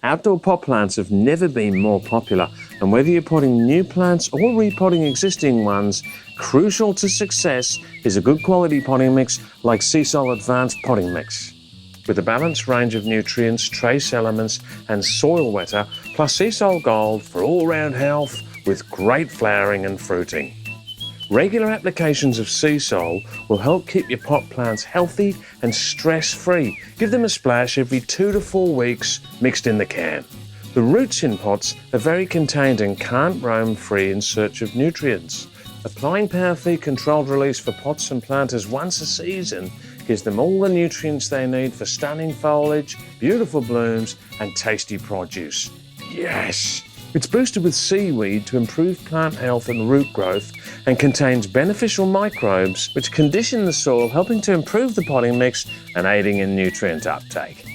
Outdoor pot plants have never been more popular, and whether you're potting new plants or repotting existing ones, crucial to success is a good quality potting mix like Seasol Advanced Potting Mix. With a balanced range of nutrients, trace elements and soil wetter, plus Seasol GOLD for all-round health with great flowering and fruiting. Regular applications of Seasol will help keep your pot plants healthy and stress-free. Give them a splash every 2 to 4 weeks mixed in the can. The roots in pots are very contained and can't roam free in search of nutrients. Applying PowerFeed Controlled Release for pots and planters once a season gives them all the nutrients they need for stunning foliage, beautiful blooms and tasty produce. Yes! It's boosted with seaweed to improve plant health and root growth and contains beneficial microbes which condition the soil, helping to improve the potting mix and aiding in nutrient uptake.